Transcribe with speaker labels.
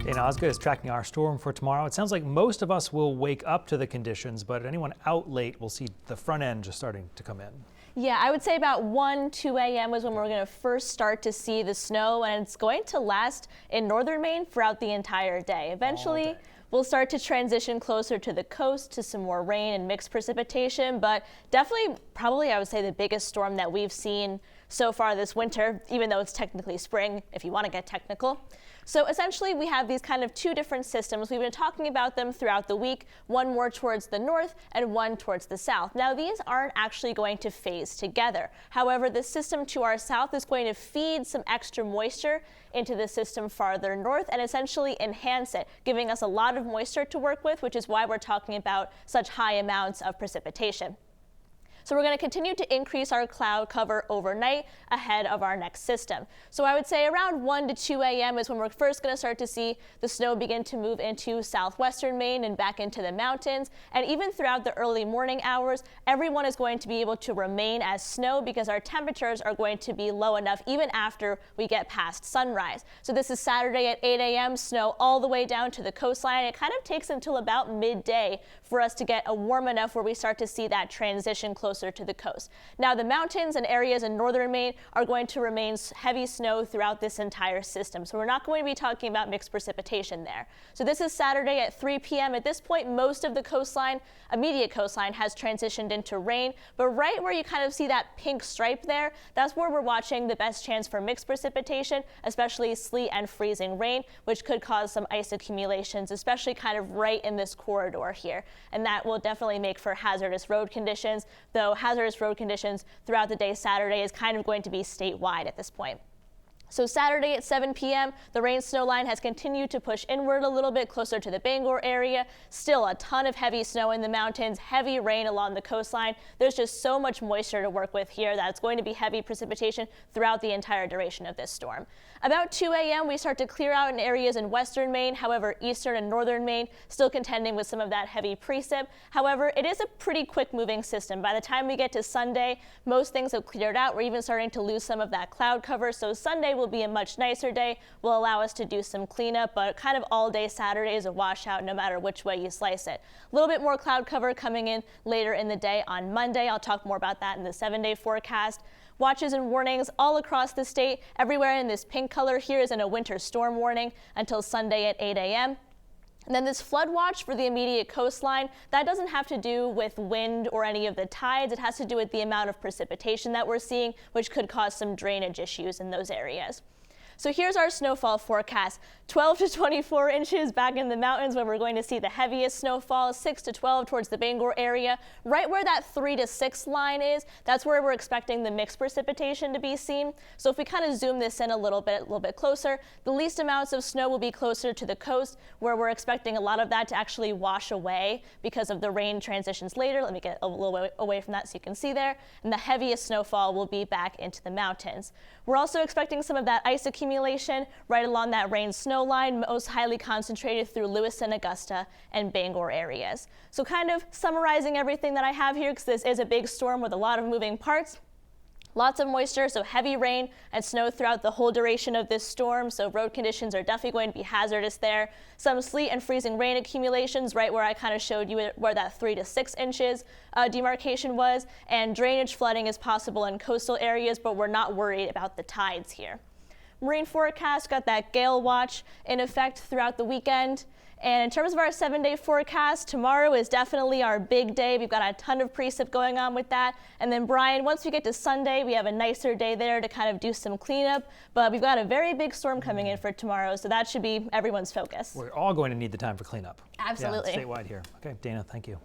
Speaker 1: Dana Osgood is tracking our storm for tomorrow. It sounds like most of us will wake up to the conditions, but anyone out late will see the front end just starting to come in.
Speaker 2: Yeah, I would say about 2 a.m. was when we're going to first start to see the snow, and it's going to last in northern Maine throughout the entire day. Eventually, we'll start to transition closer to the coast to some more rain and mixed precipitation, but definitely probably I would say the biggest storm that we've seen so far this winter, even though it's technically spring, if you want to get technical. So essentially we have these kind of two different systems. We've been talking about them throughout the week, one more towards the north and one towards the south. Now these aren't actually going to phase together. However, the system to our south is going to feed some extra moisture into the system farther north and essentially enhance it, giving us a lot of moisture to work with, which is why we're talking about such high amounts of precipitation. So we're going to continue to increase our cloud cover overnight ahead of our next system. So I would say around 1 to 2 a.m. is when we're first going to start to see the snow begin to move into southwestern Maine and back into the mountains. And even throughout the early morning hours, everyone is going to be able to remain as snow because our temperatures are going to be low enough even after we get past sunrise. So this is Saturday at 8 a.m., snow all the way down to the coastline. It kind of takes until about midday for us to get a warm enough where we start to see that transition closer to the coast. Now the mountains and areas in northern Maine are going to remain heavy snow throughout this entire system. So we're not going to be talking about mixed precipitation there. So this is Saturday at 3 p.m. At this point, most of the coastline, immediate coastline, has transitioned into rain. But right where you kind of see that pink stripe there, that's where we're watching the best chance for mixed precipitation, especially sleet and freezing rain, which could cause some ice accumulations, especially kind of right in this corridor here. And that will definitely make for hazardous road conditions, though hazardous road conditions throughout the day Saturday is kind of going to be statewide at this point. So Saturday at 7 p.m., the rain snow line has continued to push inward a little bit closer to the Bangor area. Still a ton of heavy snow in the mountains, heavy rain along the coastline. There's just so much moisture to work with here that it's going to be heavy precipitation throughout the entire duration of this storm. About 2 a.m., we start to clear out in areas in western Maine. However, eastern and northern Maine still contending with some of that heavy precip. However, it is a pretty quick moving system. By the time we get to Sunday, most things have cleared out. We're even starting to lose some of that cloud cover. So Sunday will be a much nicer day, will allow us to do some cleanup, but kind of all day Saturday is a washout no matter which way you slice it. A little bit more cloud cover coming in later in the day on Monday. I'll talk more about that in the 7-day forecast. Watches and warnings all across the state. Everywhere in this pink color here is in a winter storm warning until Sunday at 8 a.m. And then this flood watch for the immediate coastline, that doesn't have to do with wind or any of the tides. It has to do with the amount of precipitation that we're seeing, which could cause some drainage issues in those areas. So here's our snowfall forecast. 12 to 24 inches back in the mountains where we're going to see the heaviest snowfall, 6 to 12 towards the Bangor area. Right where that 3 to 6 line is, that's where we're expecting the mixed precipitation to be seen. So if we kind of zoom this in a little bit closer, the least amounts of snow will be closer to the coast where we're expecting a lot of that to actually wash away because of the rain transitions later. Let me get a little way away from that so you can see there. And the heaviest snowfall will be back into the mountains. We're also expecting some of that ice accumulation right along that rain-snow line, most highly concentrated through Lewiston, Augusta, and Bangor areas. So kind of summarizing everything that I have here, because this is a big storm with a lot of moving parts. Lots of moisture, so heavy rain and snow throughout the whole duration of this storm, so road conditions are definitely going to be hazardous there. Some sleet and freezing rain accumulations right where I kind of showed you where that 3 to 6 inches demarcation was, and drainage flooding is possible in coastal areas, but we're not worried about the tides here. Marine forecast got that gale watch in effect throughout the weekend. And in terms of our 7-day forecast, tomorrow is definitely our big day. We've got a ton of precip going on with that. And then Brian, once we get to Sunday, we have a nicer day there to kind of do some cleanup. But we've got a very big storm coming in for tomorrow, so that should be everyone's focus.
Speaker 1: We're all going to need the time for cleanup.
Speaker 2: Absolutely.
Speaker 1: Yeah, statewide here. Okay, Dana, thank you.